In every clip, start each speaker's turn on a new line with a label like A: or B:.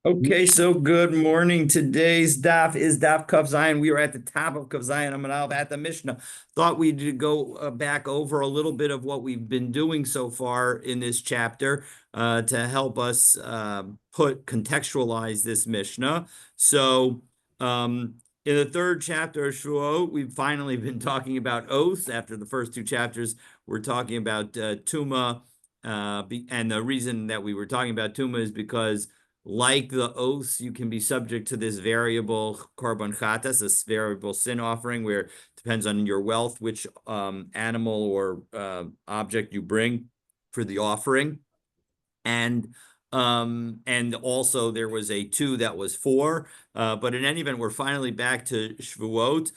A: Okay, so good morning. Today's daf is daf Kaf Zion. We are at the top of Kaf Zion. I'm at the Mishnah. Thought we'd go back over a little bit of what we've been doing so far in this chapter to help us contextualize this Mishnah. So, in the third chapter of Shevuot, we've finally been talking about oaths. After the first two chapters, we're talking about Tuma, and the reason that we were talking about Tuma is because, like the oaths, you can be subject to this variable korban chatas, this variable sin offering, where it depends on your wealth, which animal or object you bring for the offering. And also there was a 2 that was 4. But in any event, we're finally back to Shevuot,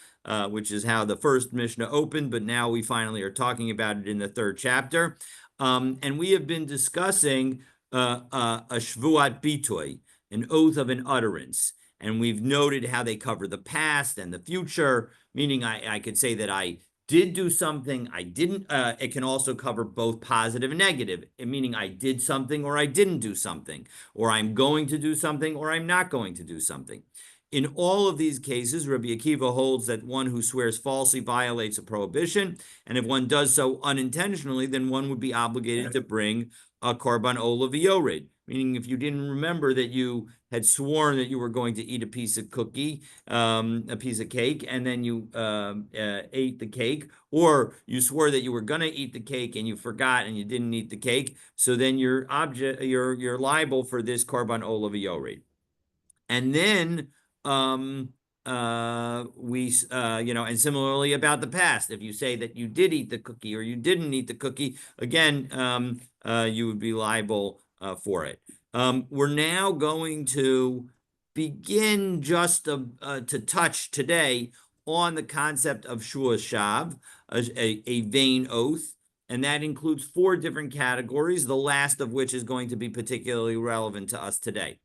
A: which is how the first Mishnah opened, but now we finally are talking about it in the third chapter. And we have been discussing a Shevuot Bitoy, an oath of an utterance. And we've noted how they cover the past and the future, meaning I could say that I did do something, I didn't. It can also cover both positive and negative, meaning I did something or I didn't do something, or I'm going to do something or I'm not going to do something. In all of these cases, Rabbi Akiva holds that one who swears falsely violates a prohibition, and if one does so unintentionally, then one would be obligated to bring a korban ola v'yored, meaning if you didn't remember that you had sworn that you were going to eat a piece of cookie, a piece of cake, and then you ate the cake, or you swore that you were going to eat the cake and you forgot and you didn't eat the cake, so then you're liable for this korban ola v'yored. And then and similarly about the past, if you say that you did eat the cookie or you didn't eat the cookie, again, you would be liable for it. We're now going to begin just to touch today on the concept of Shua Shav, a vain oath, and that includes 4 different categories, the last of which is going to be particularly relevant to us today.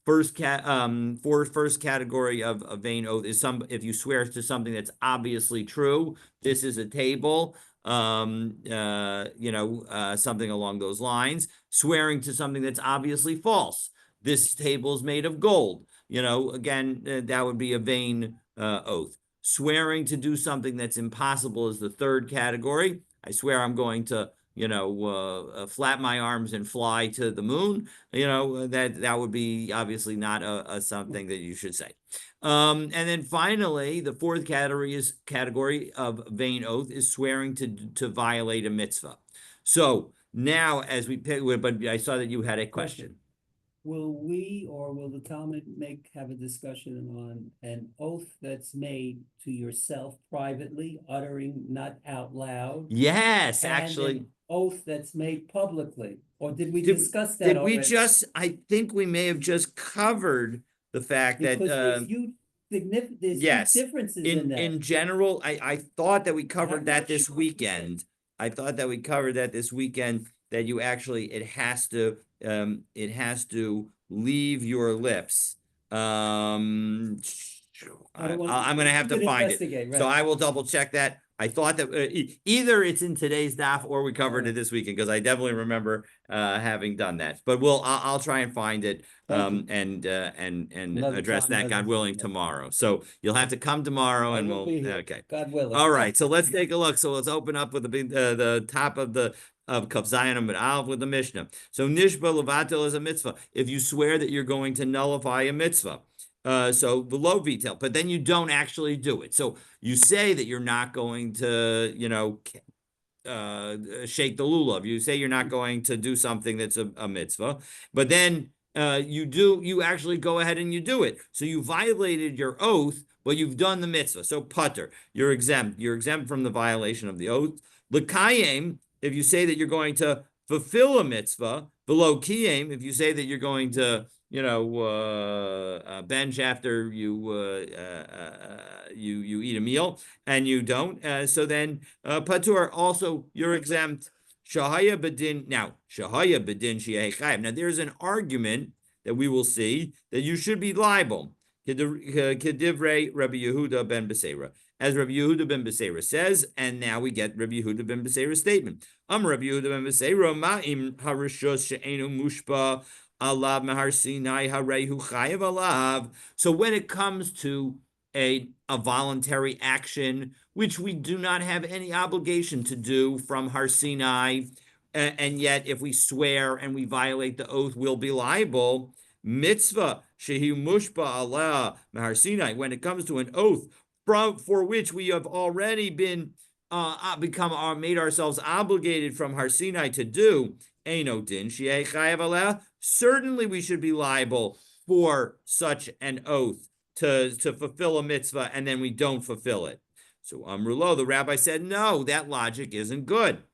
A: First category of a vain oath is if you swear to something that's obviously true. This is a table, something along those lines. Swearing to something that's obviously false. This table is made of gold. Again, that would be a vain oath. Swearing to do something that's impossible is the third category. I swear I'm going to flap my arms and fly to the moon. That would be obviously not something that you should say. And then finally, the fourth category of vain oath is swearing to violate a mitzvah. So now, as we pick, but I saw that you had a question.
B: Will we or will the Talmud have a discussion on an oath that's made to yourself privately, uttering not out loud?
A: Yes,
B: and
A: actually.
B: An oath that's made publicly, or did we discuss that already?
A: I think we may have just covered the fact
B: because
A: that
B: there's huge differences in that.
A: In general, I thought that we covered that this weekend. I thought that we covered that this weekend, that you actually it has to leave your lips. I'm gonna have to find it.
B: Right.
A: So I will double check that. I thought that either it's in today's daf or we covered it this weekend, because I definitely remember having done that. But I'll try and find it and address that, God willing, tomorrow. So you'll have to come tomorrow, and we'll okay.
B: God willing.
A: All right. So let's take a look. So let's open up with the top of Kaf Zayin Amud Aleph with the Mishnah. So nishba levatel is a mitzvah. If you swear that you're going to nullify a mitzvah. So below vitel, but then you don't actually do it. So you say that you're not going to, shake the lulav. You say you're not going to do something that's a mitzvah, but then you actually go ahead and you do it. So you violated your oath, but you've done the mitzvah. So putter, you're exempt. You're exempt from the violation of the oath. L'kayim, if you say that you're going to fulfill a mitzvah. Below kiyim, if you say that you're going to bench after you eat a meal and you don't, so then patur, also you're exempt. Shahaya bedin. Now shahaya bedin sheyeh chayav. Now there's an argument that we will see that you should be liable. Kedivrei Rabbi Yehuda ben Beseira, as Rabbi Yehuda ben Beseira says, and now we get Rabbi Yehuda ben Beseira's statement. Rabbi Yehuda ben Beseira ma'im harishus she'enu mushba alav mehar Sinai harehu chayav alav. So when it comes to a voluntary action, which we do not have any obligation to do from Har Sinai, and yet if we swear and we violate the oath, we'll be liable. Mitzvah shehi mushba Allah mehar Sinai. When it comes to an oath for which we have already been made ourselves obligated from Har Sinai to do, Eino din she'eh chayav aleh. Certainly we should be liable for such an oath to fulfill a mitzvah, and then we don't fulfill it. So Amru, the rabbi said, no, that logic isn't good.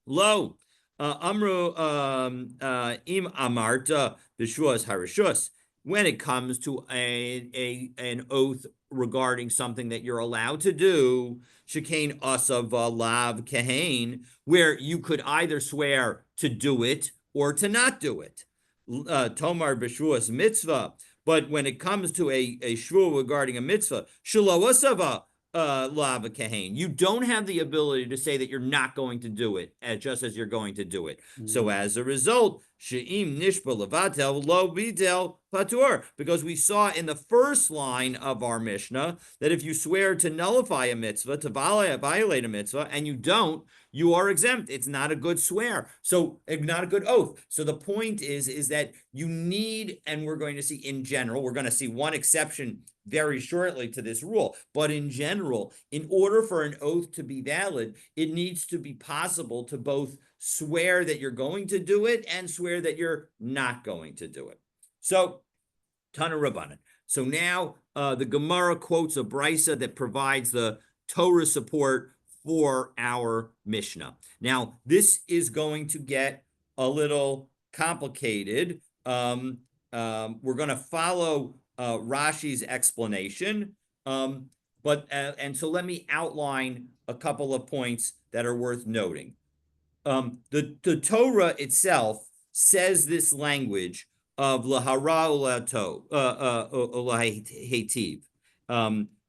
A: Lo, Amru im amarta b'shuas harishus. When it comes to an oath regarding something that you're allowed to do, shekain asav lav kahain, where you could either swear to do it or to not do it. Tomar b'shuas mitzvah. But when it comes to a shvuah regarding a mitzvah, shelo asava lav kahain, you don't have the ability to say that you're not going to do it, just as you're going to do it. So as a result, she'im nishba levatel lo videl patur, because we saw in the first line of our Mishnah that if you swear to nullify a mitzvah, to violate a mitzvah, and you don't, you are exempt. It's not a good swear, so not a good oath. So the point is that you need, and we're going to see in general, we're going to see one exception very shortly to this rule, but in general, in order for an oath to be valid, it needs to be possible to both swear that you're going to do it and swear that you're not going to do it. So, Tana Rabbanan. So now the Gemara quotes a brisa that provides the Torah support for our Mishnah. Now, this is going to get a little complicated. We're going to follow Rashi's explanation, and so let me outline a couple of points that are worth noting. The Torah itself says this language of lahara ulahetiv,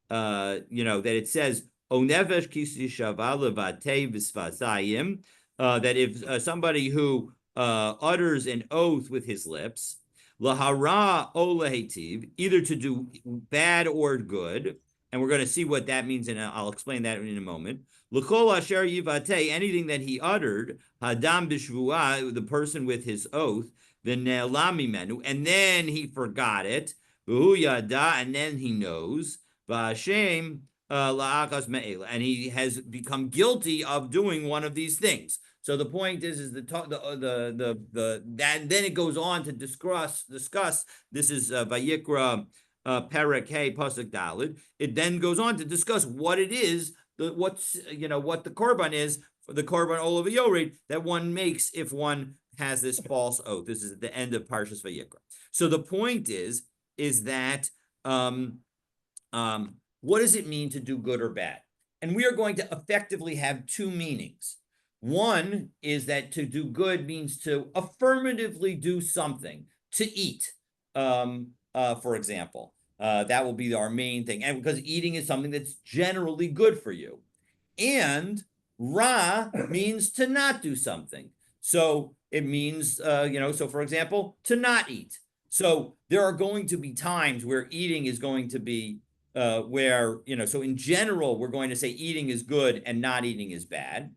A: that it says onevesh kisishava levate v'sfazayim, that if somebody who utters an oath with his lips, lahara olahetiv, either to do bad or good, and we're going to see what that means, and I'll explain that in a moment. L'chol asher yivate, anything that he uttered, hadam b'shvuah, the person with his oath, v'ne'elam mimenu, and then he forgot it, v'hu yada, and then he knows, v'ashem la'achas me'ela, and he has become guilty of doing one of these things. So the point is that then it goes on to discuss. This is Vayikra Perek Hey Pasuk Dalid. It then goes on to discuss what it is, what the korban is for the korban olav yored that one makes if one has this false oath. This is at the end of Parshas Vayikra. So the point is that what does it mean to do good or bad? And we are going to effectively have two meanings. One is that to do good means to affirmatively do something, to eat, for example. That will be our main thing. And because eating is something that's generally good for you. And ra means to not do something. So it means, so for example, to not eat. So there are going to be times where eating is going to be so in general, we're going to say eating is good and not eating is bad.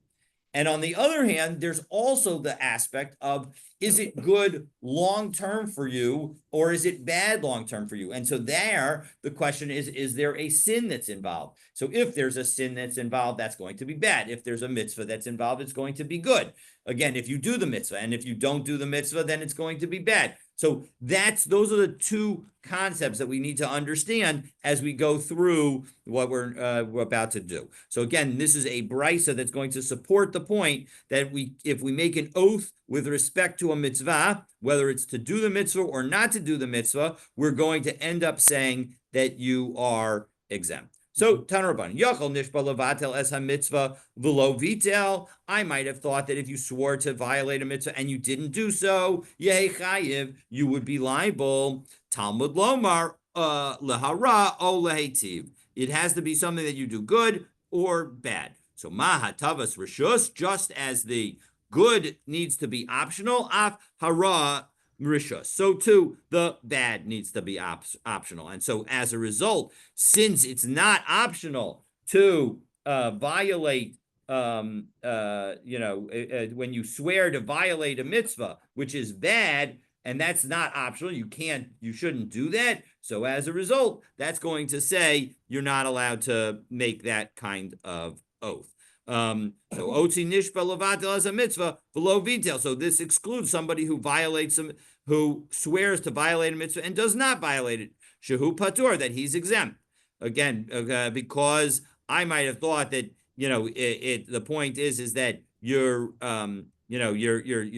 A: And on the other hand, there's also the aspect of, is it good long-term for you or is it bad long-term for you? And so there, the question is there a sin that's involved? So if there's a sin that's involved, that's going to be bad. If there's a mitzvah that's involved, it's going to be good. Again, if you do the mitzvah, and if you don't do the mitzvah, then it's going to be bad. So those are the two concepts that we need to understand as we go through what we're about to do. So again, this is a brisa that's going to support the point that if we make an oath with respect to a mitzvah, whether it's to do the mitzvah or not to do the mitzvah, we're going to end up saying that you are exempt. So, Tanarabban, Yachal Nishba Levatel Es HaMitzvah V'lo Vitel. I might have thought that if you swore to violate a mitzvah and you didn't do so, Yehei Chayiv, you would be liable. Talmud Lomar Lehara O Lehetiv. It has to be something that you do good or bad. So mahatavas rishus, just as the good needs to be optional, af hara rishus, so too the bad needs to be optional. And so as a result, since it's not optional to violate when you swear to violate a mitzvah, which is bad, and that's not optional, you shouldn't do that. So as a result, that's going to say you're not allowed to make that kind of oath. So otzi nishba levatel as a mitzvah below vitel. So this excludes somebody who swears to violate a mitzvah and does not violate it. Shehu patur, that he's exempt. Again, because I might have thought that the point is that you're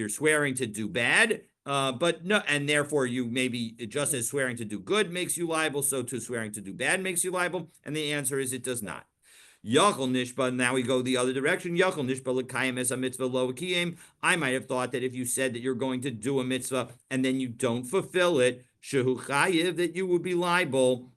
A: swearing to do bad, but no, and therefore you maybe, just as swearing to do good makes you liable, so too swearing to do bad makes you liable. And the answer is it does not. Yachol nishba. Now we go the other direction. Yachol nishba l'kayim es a mitzvah lo kiyim. I might have thought that if you said that you're going to do a mitzvah and then you don't fulfill it, shehu chayiv, that you would be liable.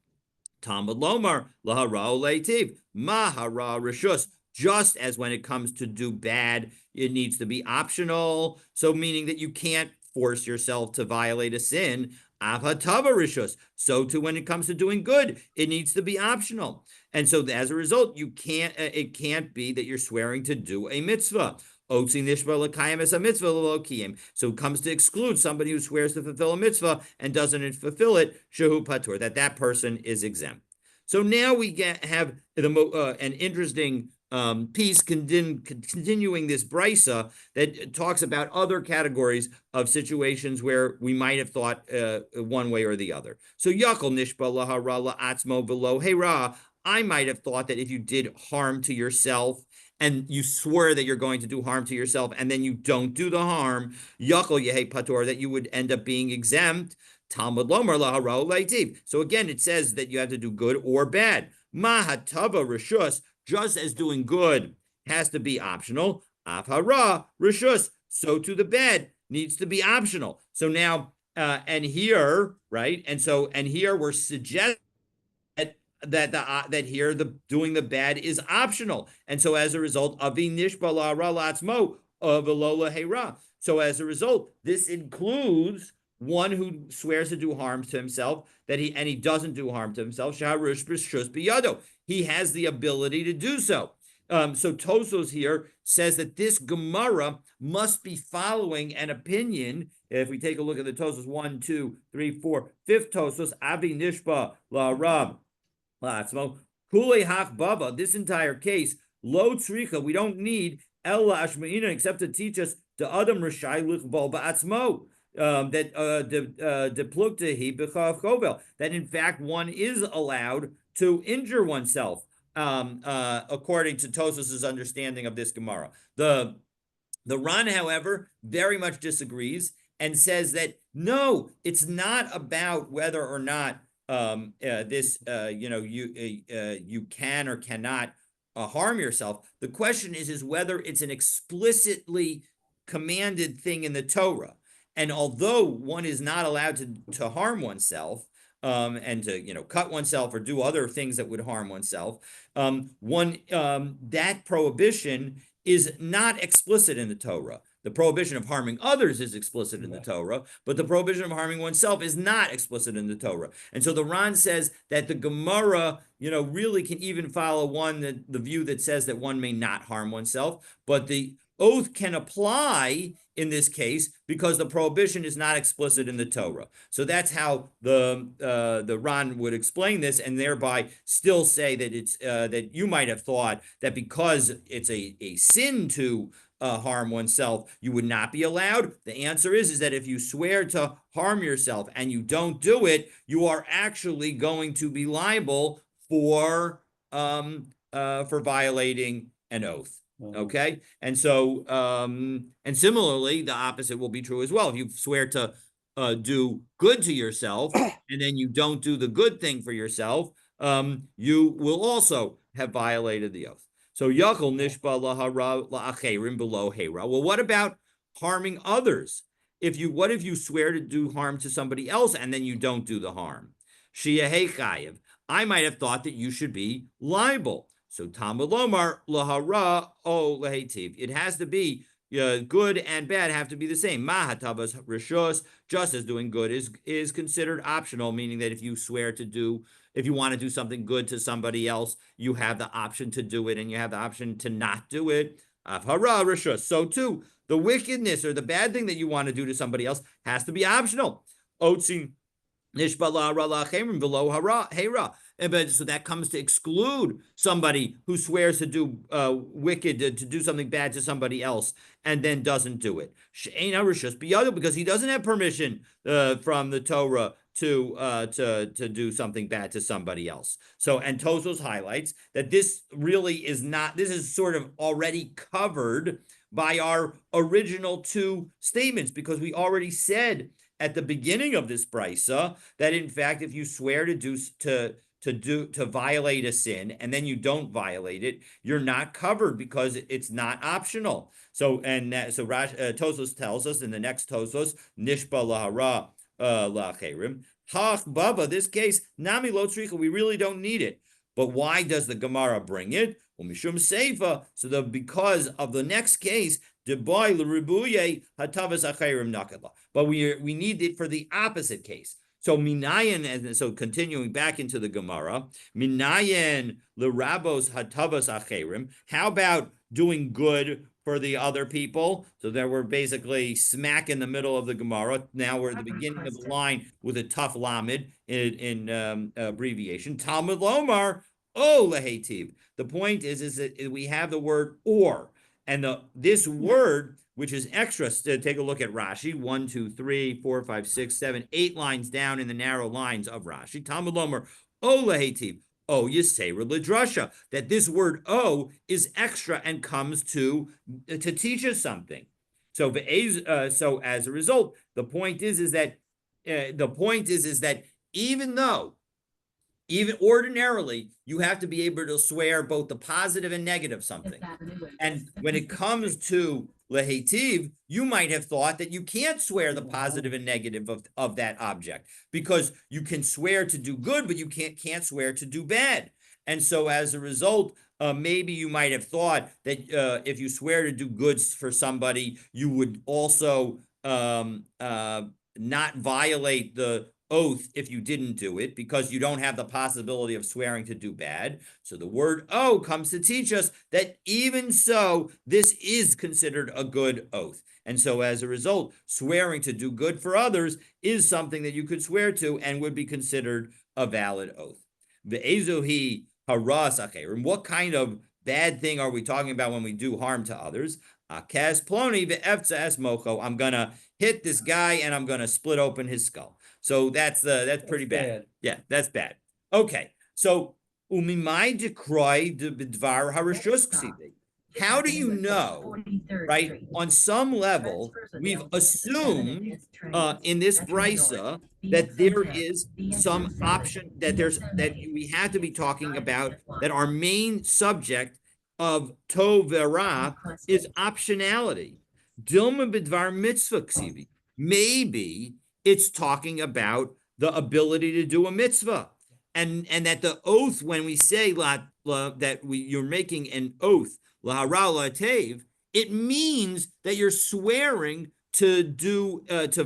A: Talmud lomar lahara leitiv mahara rishus. Just as when it comes to do bad, it needs to be optional. So meaning that you can't force yourself to violate a sin. Avatava rishus. So too when it comes to doing good, it needs to be optional. And so as a result, it can't be that you're swearing to do a mitzvah. Otzi nishba l'kayim es a mitzvah lo kiyim. So it comes to exclude somebody who swears to fulfill a mitzvah and doesn't fulfill it, shehu patur, that person is exempt. So now we have an interesting piece continuing this brisa that talks about other categories of situations where we might have thought one way or the other. So yakol nishba lahara la'atzmo below hera. I might have thought that if you did harm to yourself and you swear that you're going to do harm to yourself and then you don't do the harm, yakol yehe patur, that you would end up being exempt. Talmud lomar lahara leitiv. So again, it says that you have to do good or bad. Mahatava rishus, just as doing good has to be optional. Afhara rishus, so to the bad needs to be optional. So now, and here, right? And here we're suggesting that here the doing the bad is optional, and so as a result, avi nishba lahara la'atzmo v'lo lahera. So as a result, this includes one who swears to do harm to himself, and he doesn't do harm to himself. Shaharush b'shus biyado. He has the ability to do so. So Tosos here says that this Gemara must be following an opinion. If we take a look at the Tosos 1, 2, 3, 4, 5th Tosos, avi nishba lahara Kule hach bava, this entire case, lo tzricha, we don't need ella ashma'ina except to teach us the adam rishai lichbal ba'atzmo, that depluktehi b'chav chovel, that in fact one is allowed to injure oneself, according to Tosos's understanding of this Gemara. The Ran, however, very much disagrees and says that no, it's not about whether or not you can or cannot harm yourself. The question is whether it's an explicitly commanded thing in the Torah. And although one is not allowed to harm oneself, and to cut oneself or do other things that would harm oneself, that prohibition is not explicit in the Torah. The prohibition of harming others is explicit in the Torah, but the prohibition of harming oneself is not explicit in the Torah. And so the Ran says that the Gemara, really can even follow the view that says that one may not harm oneself, but the oath can apply in this case because the prohibition is not explicit in the Torah. So that's how the Ran would explain this, and thereby still say that it's that you might have thought that because it's a sin to harm oneself, you would not be allowed. The answer is that if you swear to harm yourself and you don't do it, you are actually going to be liable for violating an oath. Okay, and so and similarly, the opposite will be true as well. If you swear to do good to yourself and then you don't do the good thing for yourself, you will also have violated the oath. So yakol nishba lahara la'acherim below hera. Well, what about harming others? What if you swear to do harm to somebody else and then you don't do the harm? Shia chayiv. I might have thought that you should be liable. So Talmud Lomar lahara o lehetiv. It has to be good and bad have to be the same. Mahatavas rishos, just as doing good is considered optional, meaning that if you swear to do, if you want to do something good to somebody else, you have the option to do it, and you have the option to not do it. Avhara rishos. So too, the wickedness or the bad thing that you want to do to somebody else has to be optional. Otzin nishbala rala chemrim below hera. But so that comes to exclude somebody who swears to do wicked, to do something bad to somebody else, and then doesn't do it. Because he doesn't have permission from the Torah to do something bad to somebody else. So, and Tosos highlights that this really is not. This is sort of already covered by our original two statements, because we already said at the beginning of this brisa that in fact, if you swear to violate a sin and then you don't violate it, you're not covered because it's not optional. So Tosos tells us in the next Tosos, nishba lahara lacherim hach baba. This case nami lo tzricha, we really don't need it. But why does the Gemara bring it? Well, mishum seifa. So because of the next case, deboy l'ribuye hatavas acherim nakala. But we need it for the opposite case. So minayin, and so continuing back into the Gemara, minayin l'rabos hatavas acherim. How about doing good for the other people? So that we're basically smack in the middle of the Gemara. Now we're at the beginning of the line with a tough lamed in abbreviation. Talmud Lomar o lehetiv. The point is that we have the word or, and this word, which is extra. Take a look at Rashi. 1, 2, 3, 4, 5, 6, 7, 8 lines down in the narrow lines of Rashi. Talmud Lomer, O lehetiv, O yisera l'drasha. That this word O is extra and comes to teach us something. So as a result, the point is that even ordinarily, you have to be able to swear both the positive and negative something. And when it comes to lehetiv, you might have thought that you can't swear the positive and negative of that object, because you can swear to do good, but you can't swear to do bad. And so as a result, maybe you might have thought that if you swear to do goods for somebody, you would also not violate the oath if you didn't do it, because you don't have the possibility of swearing to do bad. So the word "o" comes to teach us that even so, this is considered a good oath. And so as a result, swearing to do good for others is something that you could swear to and would be considered a valid oath. Ve'ezuhi haras acherim. What kind of bad thing are we talking about when we do harm to others? Akes ploni ve'efza es mocho. I'm gonna hit this guy and I'm gonna split open his skull. So that's pretty bad. Yeah, that's bad. Okay, so umimai dekroi b'dvar harishus ksivi. How do you know, right? On some level, we've assumed in this brisa that there is some option, that we have to be talking about, that our main subject of tov vera is optionality. Dilma b'dvar mitzvah ksivi. Maybe it's talking about the ability to do a mitzvah, and that the oath, when we say you're making an oath lahara latev, it means that you're swearing to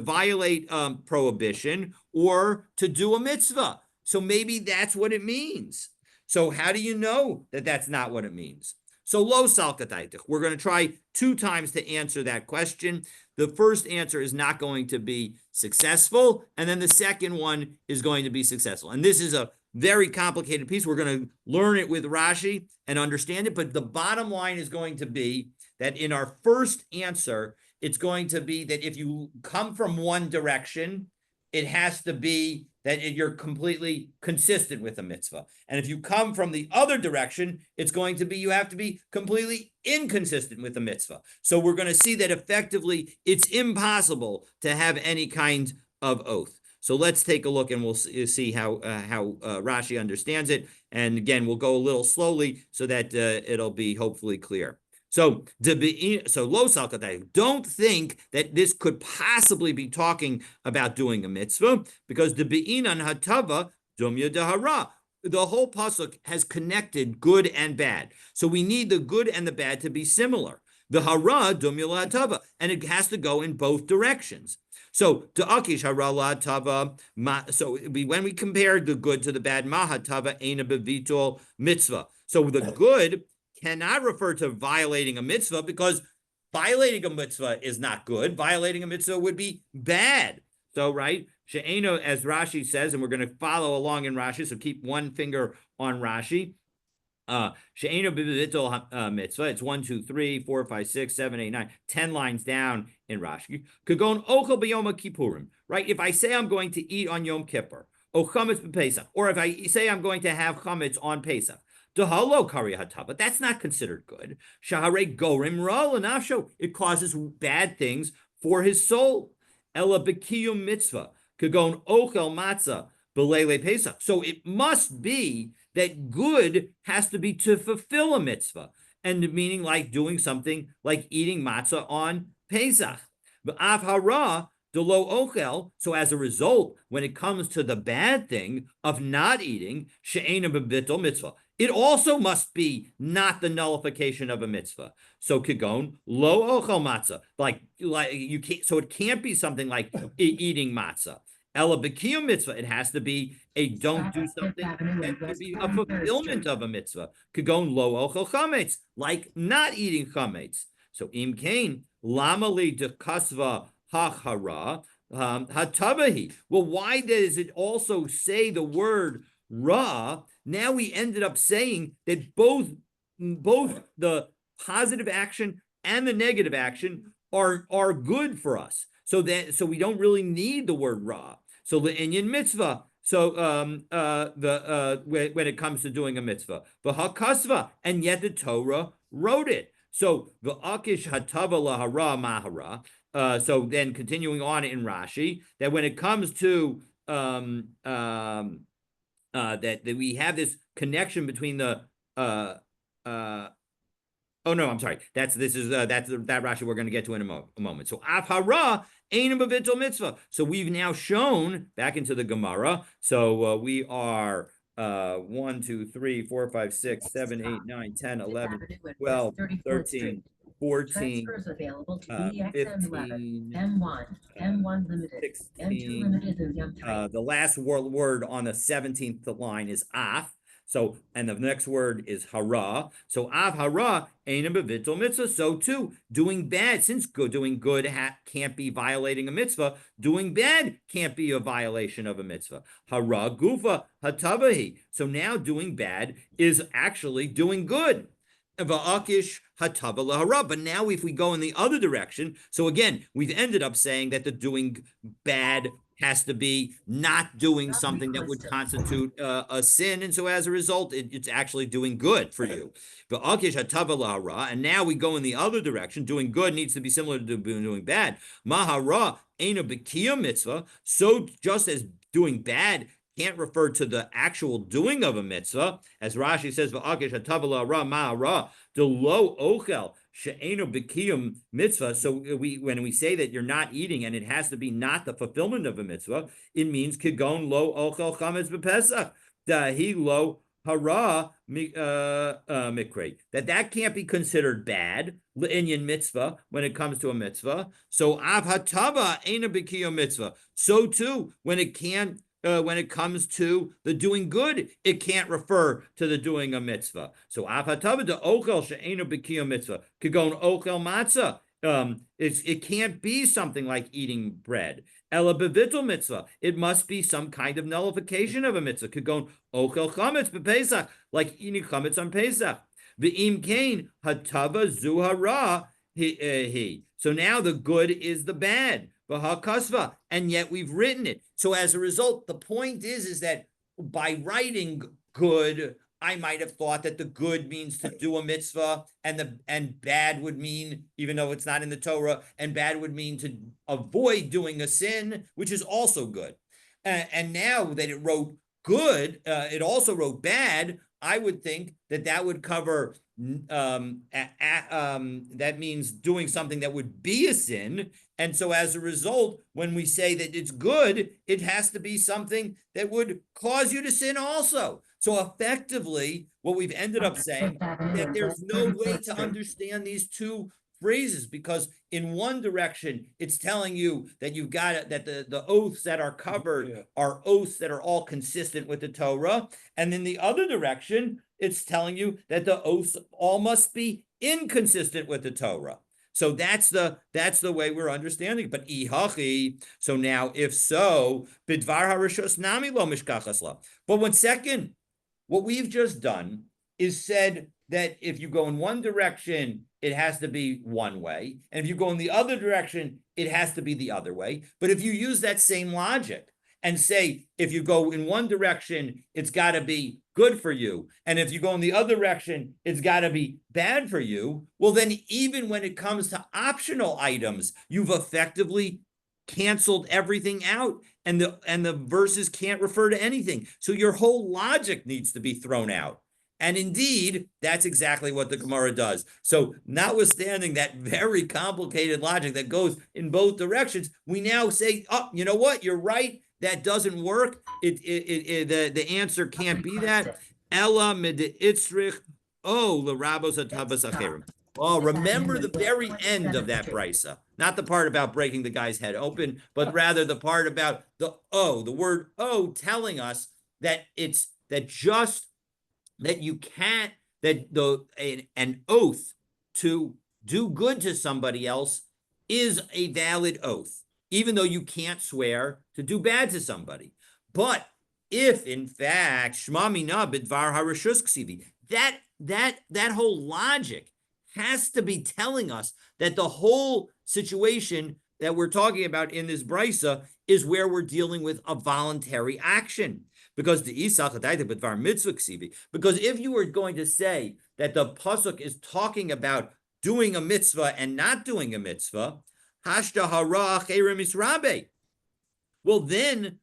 A: violate prohibition or to do a mitzvah. So maybe that's what it means. So how do you know that that's not what it means? So lo salkataitich. We're going to try 2 times to answer that question. The first answer is not going to be successful, and then the second one is going to be successful. And this is a very complicated piece. We're going to learn it with Rashi and understand it, but the bottom line is going to be that in our first answer, it's going to be that if you come from one direction, it has to be that you're completely consistent with the mitzvah. And if you come from the other direction, it's going to be you have to be completely inconsistent with the mitzvah. So we're going to see that effectively it's impossible to have any kind of oath. So let's take a look and we'll see how Rashi understands it. And again, we'll go a little slowly so that it'll be hopefully clear. So lo salkatay. Don't think that this could possibly be talking about doing a mitzvah, because the be'inan hatava dumya dahara. the whole pasuk has connected good and bad. So we need the good and the bad to be similar. The hara dumya la'atava, and it has to go in both directions. So to akish hara la'atava, so when we compared the good to the bad, mahatava eina bevitol mitzvah. So the good cannot refer to violating a mitzvah, because violating a mitzvah is not good. Violating a mitzvah would be bad. So, right, she'eno, as Rashi says, and we're going to follow along in Rashi, so keep one finger on Rashi. She'eno b'vitol mitzvah. It's 1, 2, 3, 4, 5, 6, 7, 8, 9, 10 lines down in Rashi. Could go on ochel b'yom kippurim, right? If I say I'm going to eat on Yom Kippur, o chametz b'Pesach, or if I say I'm going to have chametz on Pesach, Dehalo kari hatava, but that's not considered good. Shahare gorim ra l'nafsho, it causes bad things for his soul. Ela b'kiyum mitzvah, kagon ochel matzah b'leile Pesach. So it must be that good has to be to fulfill a mitzvah, and meaning like doing something like eating matzah on Pesach. B'av hara delo ochel. So as a result, when it comes to the bad thing of not eating, she'ena b'bitol mitzvah, it also must be not the nullification of a mitzvah. So kigon lo ochel matzah, like you can't. So it can't be something like eating matzah. Ela b'kiyum mitzvah, it has to be a don't do something. It has to be a fulfillment of a mitzvah. Kigon lo ochel chametz, like not eating chametz. So im kain lama li dekasva hachara hatabahi. Well, why does it also say the word ra? Now we ended up saying that both the positive action and the negative action are good for us. So we don't really need the word ra. So the inyan mitzvah. So when it comes to doing a mitzvah, the hakasva, and yet the Torah wrote it. So the akish hatava lahara mahara. So then continuing on in Rashi, that when it comes to that we have this connection between the oh no, I'm sorry. That's that Rashi we're going to get to in a moment. So afhara ain't a mitzvah. So we've now shown back into the Gemara. So we are 1, 2, 3, 4, 5, 6, 7, 8, 9, 10, 11, 12, 13, 14, 15,
C: M1, M1 limited,
A: 16.
C: M2 limited, and M3.
A: The last word on the 17th line is af. So, and the next word is hara. So, av hara ain't a bevitol mitzvah. So too, doing bad, since doing good can't be violating a mitzvah, doing bad can't be a violation of a mitzvah. Hara gufa hatavahi. So now doing bad is actually doing good. Va'akish hatava lahara. But now if we go in the other direction, so again, we've ended up saying that the doing bad has to be not doing something that would constitute a sin, and so as a result, it's actually doing good for you. Va'akish hatava lahara. And now we go in the other direction. Doing good needs to be similar to doing bad. Mahara ain't a b'kiyum mitzvah. So just as doing bad can't refer to the actual doing of a mitzvah, as Rashi says, "Va'akish hatava lahara ma'ara delo ochel she'eno b'kiyum mitzvah." So when we say that you're not eating and it has to be not the fulfillment of a mitzvah, it means kigon lo ochel chametz b'Pesach dahi lo hara mikre, that can't be considered bad inyan mitzvah when it comes to a mitzvah. So av hatava ain't a b'kiyum mitzvah. So too when it comes to the doing good, it can't refer to the doing a mitzvah. So afatava de ochel she'enu b'kiyum mitzvah kigon ochel matzah. It can't be something like eating bread. Ela bevitol mitzvah. It must be some kind of nullification of a mitzvah. Kigon ochel chametz b'Pesach, like eating chametz on Pesach. V'im kain hatava zuhara he. So now the good is the bad. V'hakasva, and yet we've written it. So as a result, the point is that by writing good, I might have thought that the good means to do a mitzvah, and bad would mean, even though it's not in the Torah, and bad would mean to avoid doing a sin, which is also good. And now that it wrote good, it also wrote bad. I would think that would cover. That means doing something that would be a sin. And so as a result, when we say that it's good, it has to be something that would cause you to sin also. So effectively, what we've ended up saying that there's no way to understand these two phrases, because in one direction it's telling you that you've got it, that the oaths that are covered are oaths that are all consistent with the Torah, and in the other direction it's telling you that the oaths all must be inconsistent with the Torah. So that's the way we're understanding. But ihachi. So now, if so, bidvar harishos nami lo mishkachas la. But 1 second, what we've just done is said that if you go in one direction, it has to be one way, and if you go in the other direction, it has to be the other way. But if you use that same logic and say, if you go in one direction, it's got to be good for you, and if you go in the other direction, it's got to be bad for you, well, then even when it comes to optional items, you've effectively canceled everything out, and the verses can't refer to anything. So your whole logic needs to be thrown out. And indeed, that's exactly what the Gemara does. So notwithstanding that very complicated logic that goes in both directions, we now say, oh, you know what? You're right. That doesn't work. The answer can't be that. Ella miditzrich oh l'rabos atavas acherim. Oh, remember the very end of that brisa, not the part about breaking the guy's head open, but rather the part about the word telling us that it's that just that you can't, that an oath to do good to somebody else is a valid oath, even though you can't swear to do bad to somebody. But if in fact shma mina bidvar harishus ksivi, that whole logic has to be telling us that the whole situation that we're talking about in this brisa is where we're dealing with a voluntary action. Because if you were going to say that the pasuk is talking about doing a mitzvah and not doing a mitzvah, well, then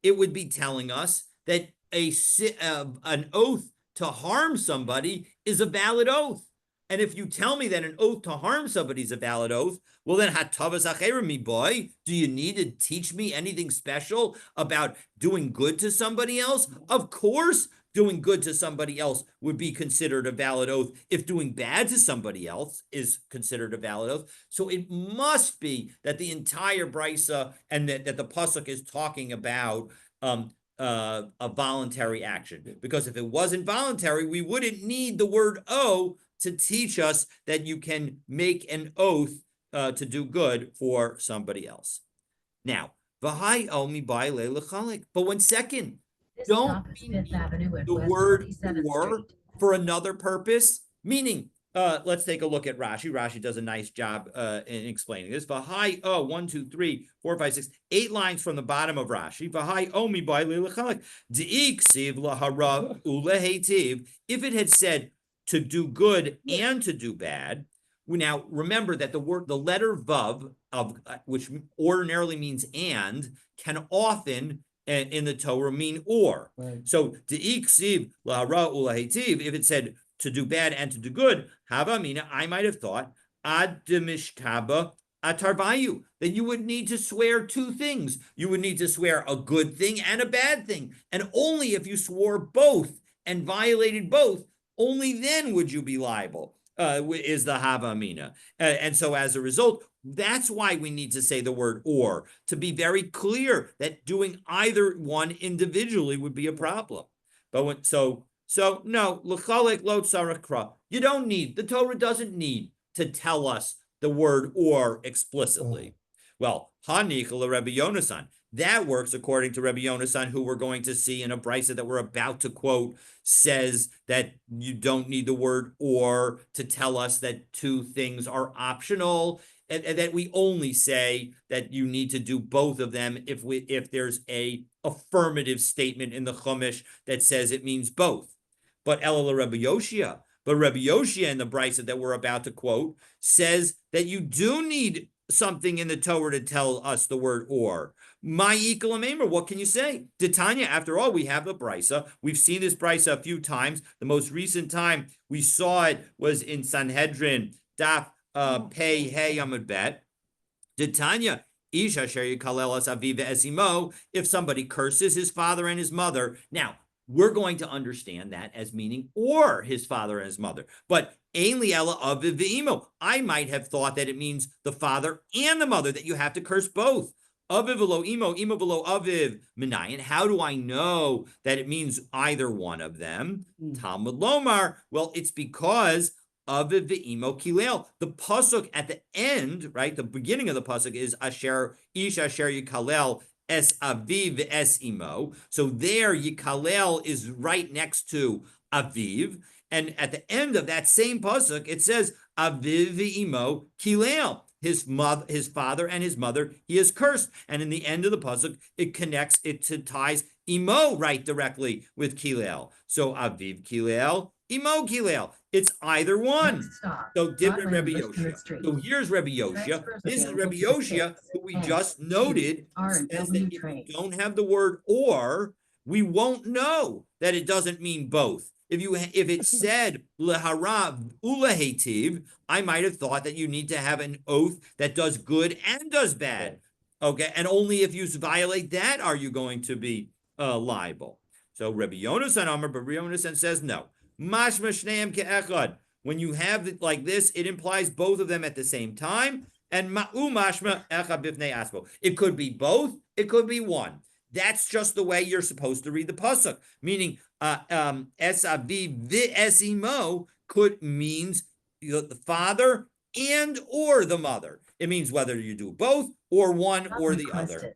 A: it would be telling us that an oath to harm somebody is a valid oath. And if you tell me that an oath to harm somebody is a valid oath, well then, hatavas acherimi, boy, do you need to teach me anything special about doing good to somebody else? Of course, doing good to somebody else would be considered a valid oath if doing bad to somebody else is considered a valid oath. So it must be that the entire brisa and that the pasuk is talking about a voluntary action. Because if it wasn't voluntary, we wouldn't need the word "o" to teach us that you can make an oath to do good for somebody else. Now, but 1 second, don't the word "or" for another purpose? Meaning, let's take a look at Rashi. Rashi does a nice job in explaining this. 1, 2, 3, 4, 5, 6, 8 lines from the bottom of Rashi. If it had said to do good and to do bad. Now, remember that the letter vav, of which ordinarily means and, can often in the Torah mean or.
B: Right.
A: So if it said to do bad and to do good, havamina, I might have thought ad demishkaba atarvayu, that you would need to swear 2 things. You would need to swear a good thing and a bad thing, and only if you swore both and violated both, only then would you be liable, is the hava amina. And so as a result, that's why we need to say the word or, to be very clear that doing either one individually would be a problem. But no, l'chalek lo tzarich kra. You don't need, the Torah doesn't need to tell us the word or explicitly. Well, hanich Rabbi Yonasan. That works according to Rabbi Yonasan, who we're going to see in a brisa that we're about to quote, says that you don't need the word or to tell us that 2 things are optional, and that we only say that you need to do both of them if there's a affirmative statement in the Chumash that says it means both. But Elul Rabbi Yoshia, Rabbi Yoshia in the brisa that we're about to quote says that you do need something in the Torah to tell us the word or. What can you say? Titania, after all, we have the brisa. We've seen this brisa a few times. The most recent time we saw it was in Sanhedrin, Daf Pei Hey Amud Bet. Titania, Isha Sher Yikalelas Aviva Esimo, if somebody curses his father and his mother. Now, we're going to understand that as meaning or his father and his mother. But ein li ela aviv ve'imo, I might have thought that it means the father and the mother, that you have to curse both. Aviv v'lo imo, imo v'lo aviv minayin. How do I know that it means either one of them? Talmud lomar. Well, it's because aviv ve'imo kilel. The pasuk at the end, right? The beginning of the pasuk is asher ish asher yikalel es aviv es imo. So there, yikalel is right next to aviv, and at the end of that same pasuk, it says aviv imo kilel. His mother, his father, and his mother, he is cursed. And in the end of the pasuk, it connects it to ties imo right directly with kilel. So aviv kilel, imo kilel. It's either one.
C: Next stop,
A: So different
C: Rockland
A: Rabbi
C: Richmond
A: Yoshia.
C: Street.
A: So here's Rabbi Yoshia.
C: Transfers
A: This is
C: available
A: Rabbi
C: to the
A: Yoshia,
C: six,
A: who we
C: N,
A: just
C: Q,
A: noted,
C: R, and
A: says
C: W
A: that if
C: trains.
A: you don't have the word or, we won't know that it doesn't mean both. If it said leharav ulahetiv, I might have thought that you need to have an oath that does good and does bad. Okay, and only if you violate that are you going to be liable. So Rabbi Yonasan Amar, but Rabbi Yonasan says no. Mashma shneim ke'echad. When you have it like this, it implies both of them at the same time. And ma'u mashma echad bifnei aspo. It could be both. It could be one. That's just the way you're supposed to read the pasuk. Meaning, es aviv v'esimo could means the father and or the mother. It means whether you do both or one
C: Not
A: or the
C: requested.
A: other.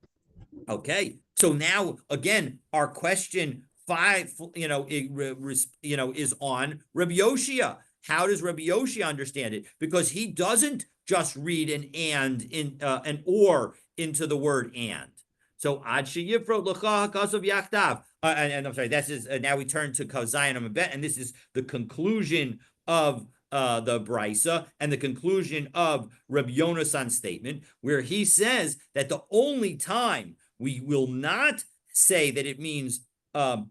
A: Okay, so now again, our question 5, is on Rabbi Yoshia. How does Rabbi Yoshia understand it? Because he doesn't just read an and in an or into the word and. So ad sheyifrot l'cha hakasav yachtav. And I'm sorry, this is now we turn to Kav Zayin Amabet, and this is the conclusion of the Brisa and the conclusion of Rabbi Yonasan's statement, where he says that the only time we will not say that it means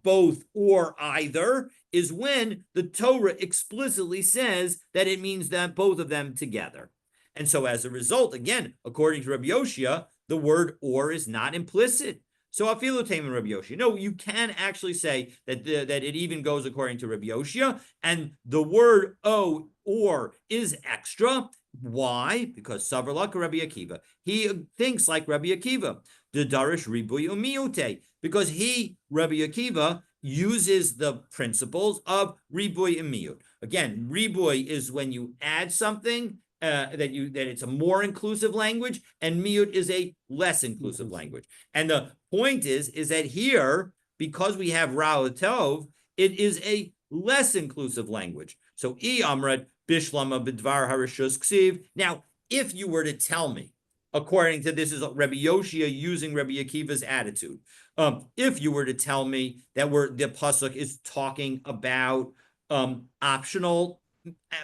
A: both or either is when the Torah explicitly says that it means that both of them together. And so as a result, again, according to Rabbi Yoshia, the word or is not implicit. So afilu teim Rabbi Yoshia. No, you can actually say that that it even goes according to Rabbi Yoshia, and the word o or is extra. Why? Because Savar Laka Rabbi Akiva. He thinks like Rabbi Akiva. The Darish Ribuy Umiyute. Because he, Rabbi Akiva, uses the principles of Ribuy and Miyut. Again, Ribuy is when you add something that it's a more inclusive language, and Miyut is a less inclusive language. And the point is that here, because we have Ra'u Tov, it is a less inclusive language. So I Amrat Bishlama Bidvar Harishus Ksiv. Now, if you were to tell me, according to this is Rabbi Yoshia using Rabbi Akiva's attitude, if you were to tell me that the pasuk is talking about optional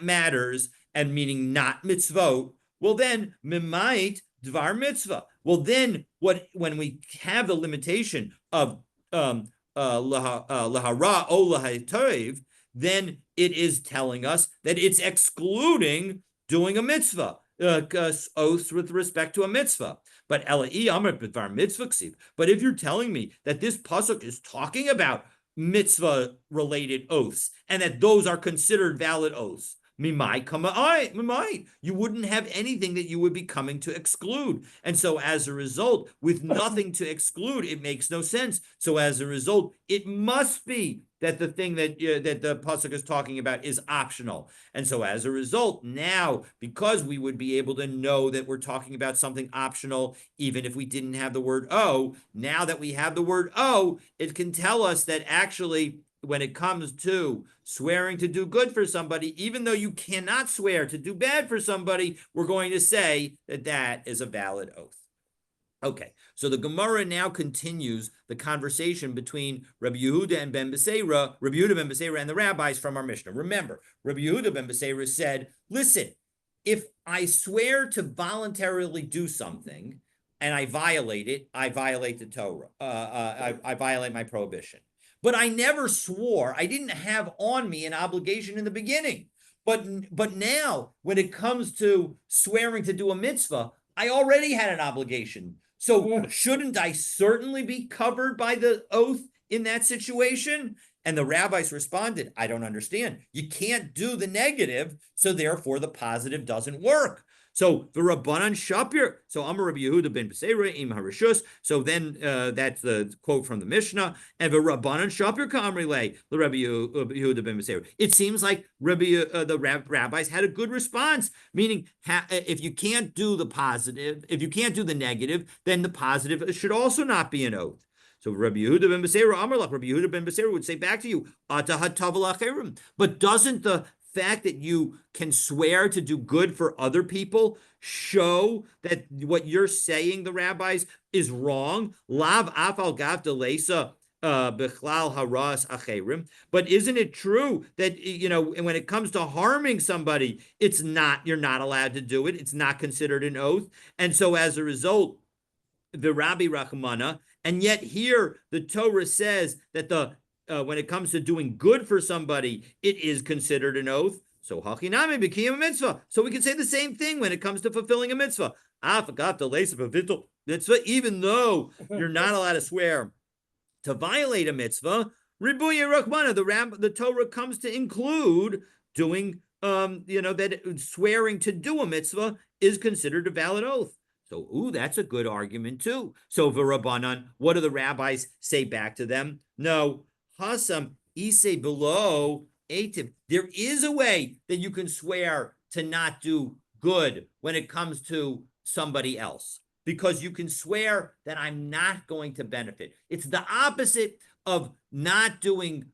A: matters and meaning not mitzvot, well then mimait dvar mitzvah. Well then, when we have the limitation of lahara o lahatov, then it is telling us that it's excluding doing a mitzvah, oaths with respect to a mitzvah. But but if you're telling me that this pasuk is talking about mitzvah related oaths and that those are considered valid oaths, you wouldn't have anything that you would be coming to exclude. And so as a result, with nothing to exclude, it makes no sense. So as a result, it must be that the thing that the pasuk is talking about is optional. And so as a result, now, because we would be able to know that we're talking about something optional, even if we didn't have the word O, now that we have the word O, it can tell us that actually, when it comes to swearing to do good for somebody, even though you cannot swear to do bad for somebody, we're going to say that that is a valid oath. Okay, so the Gemara now continues the conversation between Rabbi Yehuda and Ben Beseira, Rabbi Yehuda ben Beseira and the rabbis from our Mishnah. Remember, Rabbi Yehuda ben Beseira said, listen, if I swear to voluntarily do something and I violate it, I violate the Torah. I violate my prohibition. But I never swore. I didn't have on me an obligation in the beginning. But now, when it comes to swearing to do a mitzvah, I already had an obligation. So shouldn't I certainly be covered by the oath in that situation? And the rabbis responded, I don't understand. You can't do the negative, so therefore the positive doesn't work. So the Rabbanan Shapir, so Amar Rabbi Yehuda ben Beseira im Harishus. So then that's the quote from the Mishnah. And the Rabbanan Shapir Kamri lay the Rabbi Yehuda ben Beseira. It seems like the rabbis had a good response, meaning if you can't do the positive, if you can't do the negative, then the positive should also not be an oath. So Rabbi Yehuda ben Beseira Amarlach, Rabbi Yehuda ben Beseira would say back to you, but doesn't the fact that you can swear to do good for other people show that what you're saying, the rabbis, is wrong? Lav afal gav delesa bichlal haras acherim. But isn't it true that, when it comes to harming somebody, you're not allowed to do it. It's not considered an oath. And so as a result, the Rabbi Rachmana, and yet here the Torah says that when it comes to doing good for somebody, it is considered an oath. So hachinami became a mitzvah. So we can say the same thing when it comes to fulfilling a mitzvah. Mitzvah, even though you're not allowed to swear to violate a mitzvah, ribuya rachmana, the Torah comes to include doing, that swearing to do a mitzvah is considered a valid oath. So, that's a good argument too. So, v'Rabbanan, what do the rabbis say back to them? No, hasam ise below etiv. There is a way that you can swear to not do good when it comes to somebody else, because you can swear that I'm not going to benefit. It's the opposite of not doing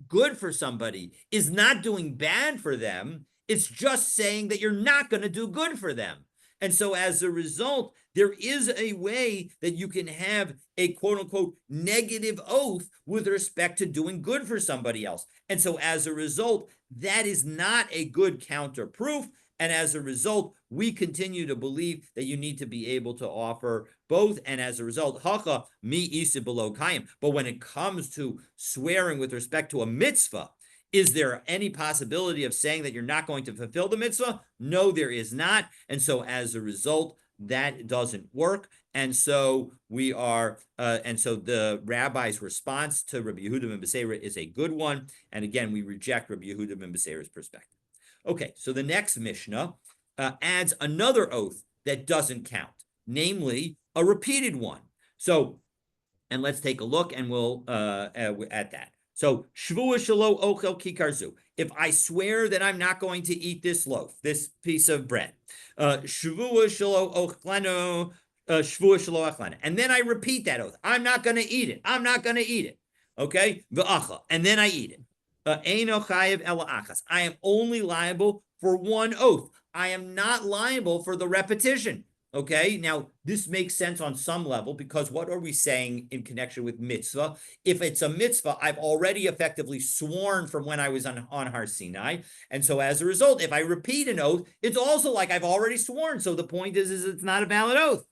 A: good for somebody, is not doing bad for them. It's just saying that you're not going to do good for them. And so as a result, there is a way that you can have a quote unquote negative oath with respect to doing good for somebody else. And so as a result, that is not a good counter proof. And as a result, we continue to believe that you need to be able to offer both. And as a result, hacha mi isa below kayim. But when it comes to swearing with respect to a mitzvah, is there any possibility of saying that you're not going to fulfill the mitzvah? No, there is not. And so as a result, that doesn't work. And so the rabbi's response to Rabbi Yehuda ben Beseira is a good one. And again, we reject Rabbi Yehuda ben Beseira's perspective. Okay, so the next Mishnah adds another oath that doesn't count, namely a repeated one. So, and let's take a look and we'll at that. So, Shevuot shelo ochel kikarzu. If I swear that I'm not going to eat this loaf, this piece of bread, Shevuot shelo ochlanu, Shevuot shelo ochlanu, and then I repeat that oath. I'm not going to eat it. I'm not going to eat it. Okay, v'acha, and then I eat it. Eino chayev ela achas. I am only liable for one oath. I am not liable for the repetition. Okay, now this makes sense on some level, because what are we saying in connection with mitzvah? If it's a mitzvah, I've already effectively sworn from when I was on Har Sinai. And so as a result, if I repeat an oath, it's also like I've already sworn. So the point is it's not a valid oath.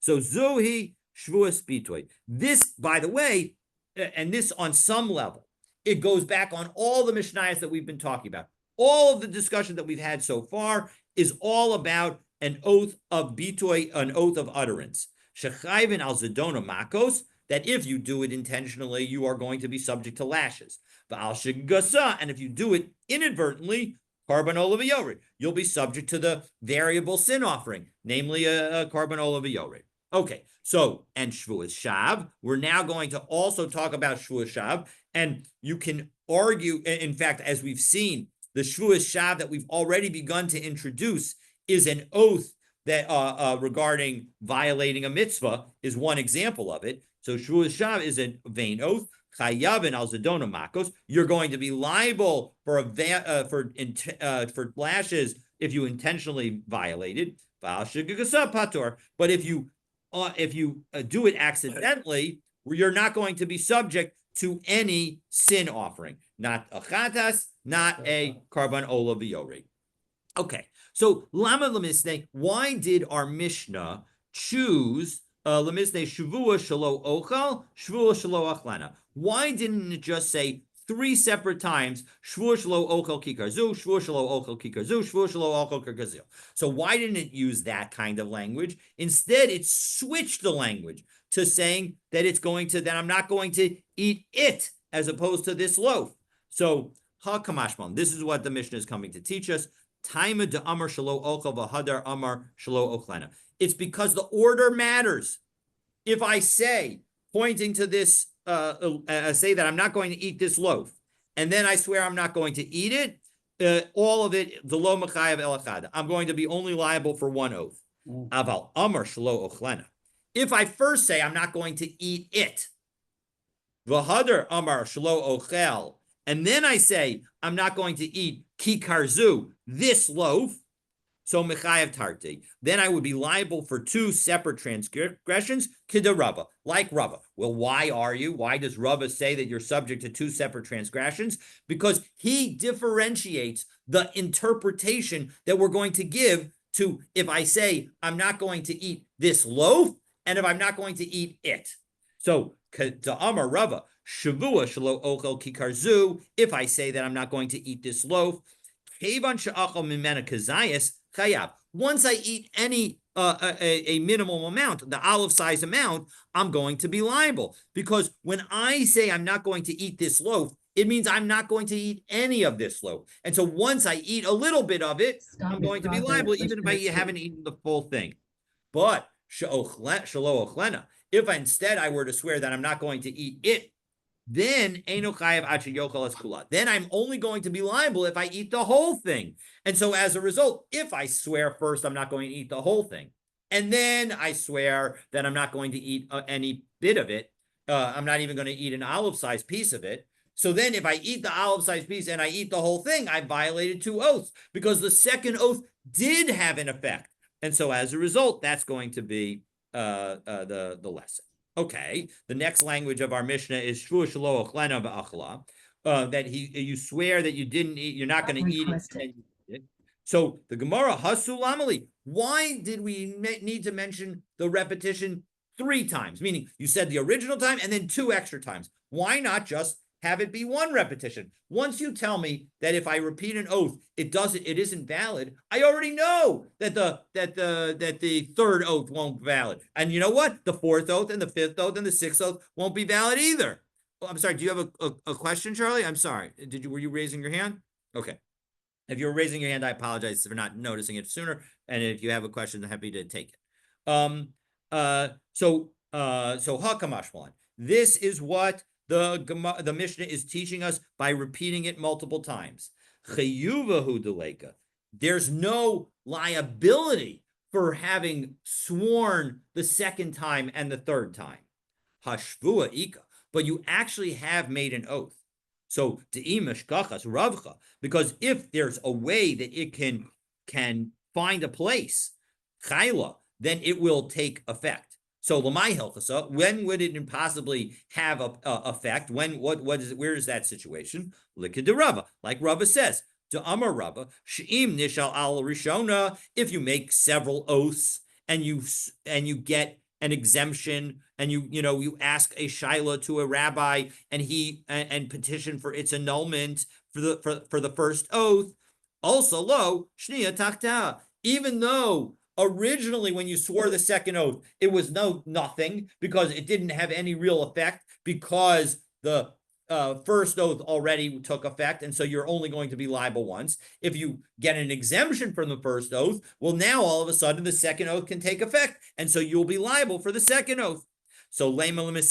A: So Zohi Shvuas Bitoy. This, by the way, and this on some level, it goes back on all the Mishnayos that we've been talking about. All of the discussion that we've had so far is all about an oath of bitoy, an oath of utterance. Shechayvin al zedona makos, that if you do it intentionally, you are going to be subject to lashes. V'al shegasa, and if you do it inadvertently, karban olav yored, you'll be subject to the variable sin offering, namely a karban olav yored. Okay, so, and Shvuas Shav, we're now going to also talk about Shvuas Shav, and you can argue, in fact, as we've seen, the Shvuas Shav that we've already begun to introduce is an oath that regarding violating a mitzvah, is one example of it. So Shvuas Shav is a vain oath. Chayavin al zedona makos. You're going to be liable for for lashes if you intentionally violated. But if you do it accidentally, you're not going to be subject to any sin offering, not a chatas, not a karban olav v'yorei. Okay, so lama lemisne, why did our Mishnah choose lemisne shavua shelo ochal, shavua shelo achlana? Why didn't it just say 3 separate times shavua shelo ochal kikarzu, shavua shelo ochal kikarzu, shavua shelo ochal kikarzu? So why didn't it use that kind of language? Instead, it switched the language. to saying that that I'm not going to eat it as opposed to this loaf. So, ha-kamashman, this is what the Mishnah is coming to teach us. Taima de amar shelo ochel v'hadar amar shelo ochlena. It's because the order matters. If I say, pointing to this, say that I'm not going to eat this loaf, and then I swear I'm not going to eat it, all of it, the lo mechayev el echad. I'm going to be only liable for one oath. Aval amar shelo ochlena. If I first say I'm not going to eat it, v'hadar amar shelo ochel, and then I say I'm not going to eat kikarzu, this loaf, so mechayev tarti, then I would be liable for two separate transgressions, kida Rava, like Rava. Well, why does Rava say that you're subject to two separate transgressions? Because he differentiates the interpretation that we're going to give to if I say I'm not going to eat this loaf, and if I'm not going to eat it. So, to Amar Rava, Shevuot shelo ochel kikarzu, if I say that I'm not going to eat this loaf, kevan she'achal mimena kazayis chayav. Once I eat any a minimal amount, the olive size amount, I'm going to be liable. Because when I say I'm not going to eat this loaf, it means I'm not going to eat any of this loaf. And so once I eat a little bit of it, I'm going to be liable, even if I haven't eaten the full thing. But shelo ochlena, if instead I were to swear that I'm not going to eat it, then then I'm only going to be liable if I eat the whole thing. And so as a result, if I swear first I'm not going to eat the whole thing, and then I swear that I'm not going to eat any bit of it, I'm not even going to eat an olive-sized piece of it. So then if I eat the olive-sized piece and I eat the whole thing, I violated two oaths because the second oath did have an effect. And so as a result, that's going to be the lesson. Okay, the next language of our Mishnah is Shevuot shelo ochlena v'achla, that you swear that you didn't eat, you're not going to eat it. So the Gemara hasu lamali. Why did we need to mention the repetition 3 times? Meaning you said the original time and then 2 extra times. Why not just have it be 1 repetition? Once you tell me that if I repeat an oath, it isn't valid, I already know that the 3rd oath won't be valid. And you know what? The 4th oath and the 5th oath and the 6th oath won't be valid either. Oh, I'm sorry. Do you have a question, Charlie? I'm sorry. Were you raising your hand? Okay. If you're raising your hand, I apologize for not noticing it sooner. And if you have a question, I'm happy to take it. So hakamashmalan. This is what the Mishnah is teaching us by repeating it multiple times. There's no liability for having sworn the 2nd time and the 3rd time. Hashvua ika, but you actually have made an oath. So ravcha, because if there's a way that it can find a place, chayla, then it will take effect. So lamai hilchasa, when would it impossibly have a effect? Where is that situation? Likid de Rava, like Rava says, to Amar Rava, she'im nishal al rishona, if you make several oaths and you get an exemption, and you ask a shaila to a rabbi, and petition for its annulment for the first oath. Also, lo shniya tachta, even though originally when you swore the 2nd oath, it was nothing because it didn't have any real effect because the 1st oath already took effect, and so you're only going to be liable once. If you get an exemption from the 1st oath, well, now all of a sudden the 2nd oath can take effect, and so you'll be liable for the 2nd oath. So let's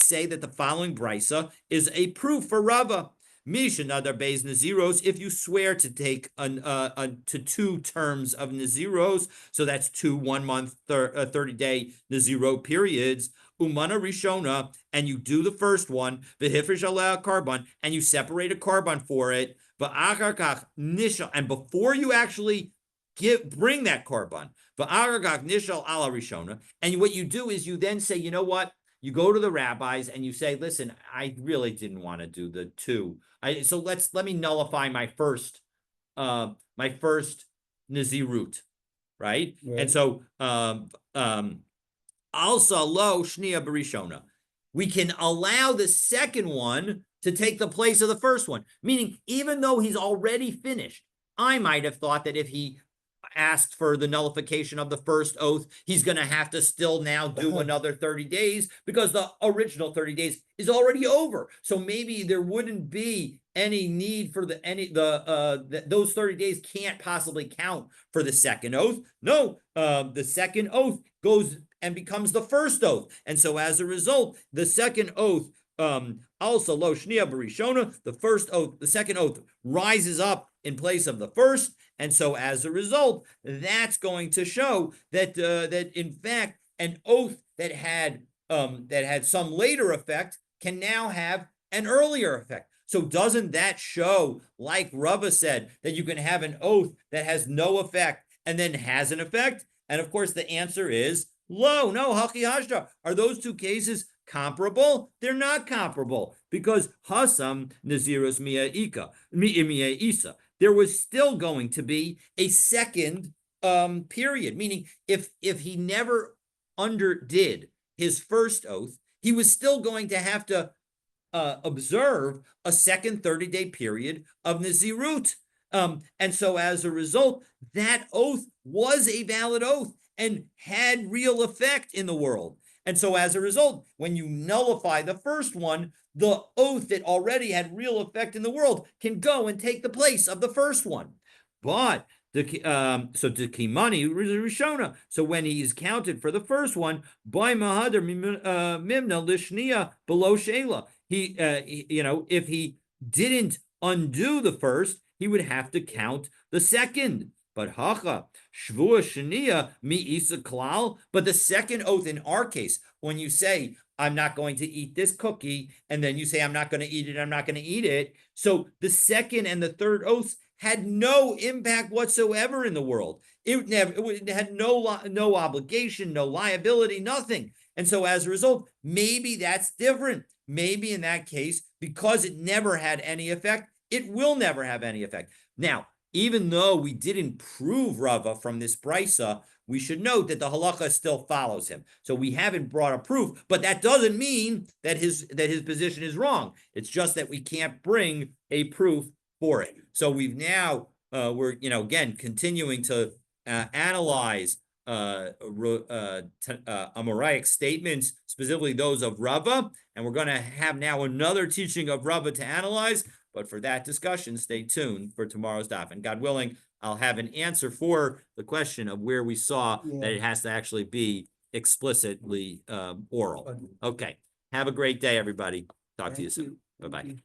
A: say that the following brisa is a proof for Rava. Mishanadar beis naziros, if you swear to take to 2 terms of naziros, so that's 2 1-month 30-day naziro periods, umana rishona, and you do the first one, v'hifrish aleh karban, and you separate a karban for it, v'achar kach nishal, and before you actually bring that karban, v'achar kach nishal ala rishona, and what you do is you then say, you know what? You go to the rabbis and you say, listen, I really didn't want to do the 2. So let me nullify my first nazirut, right? And so also lo shnia barishona, we can allow the 2nd one to take the place of the first one. Meaning, even though he's already finished, I might have thought that if he asked for the nullification of the first oath, he's going to have to still now do another 30 days because the original 30 days is already over. So maybe there wouldn't be any need for those 30 days can't possibly count for the second oath. No, the second oath goes and becomes the first oath. And so as a result, the second oath, also lo shnia barishona, the first oath, the second oath rises up in place of the first. And so as a result, that's going to show that that in fact an oath that had some later effect can now have an earlier effect. So doesn't that show, like Rava said, that you can have an oath that has no effect and then has an effect? And of course, the answer is lo, no, haki hashda. Are those two cases comparable? They're not comparable because hasam nazirus mia isa. There was still going to be a second period, meaning if he never underdid his first oath, he was still going to have to observe a second 30-day period of Nazirut. And so as a result, that oath was a valid oath and had real effect in the world. And so as a result, when you nullify the first one, the oath that already had real effect in the world can go and take the place of the first one. But so to Kimani Rishona. So when he's counted for the first one, by Mahadar Mimna Lishnia below Shela, he if he didn't undo the first, he would have to count the second. But hacha Shevuot shenia mi isa klal. But the second oath in our case, when you say I'm not going to eat this cookie, and then you say I'm not going to eat it, I'm not going to eat it. So the second and the third oaths had no impact whatsoever in the world. It had no obligation, no liability, nothing. And so as a result, maybe that's different. Maybe in that case, because it never had any effect, it will never have any effect. Now, even though we didn't prove Rava from this brisa, we should note that the halacha still follows him. So we haven't brought a proof, but that doesn't mean that his position is wrong. It's just that we can't bring a proof for it. So we've now we're again continuing to analyze Amoraic statements, specifically those of Rava, and we're going to have now another teaching of Rava to analyze. But for that discussion, stay tuned for tomorrow's daf. And God willing, I'll have an answer for the question of where we saw that it has to actually be explicitly oral. Okay. Have a great day, everybody. Talk to you soon. Bye-bye.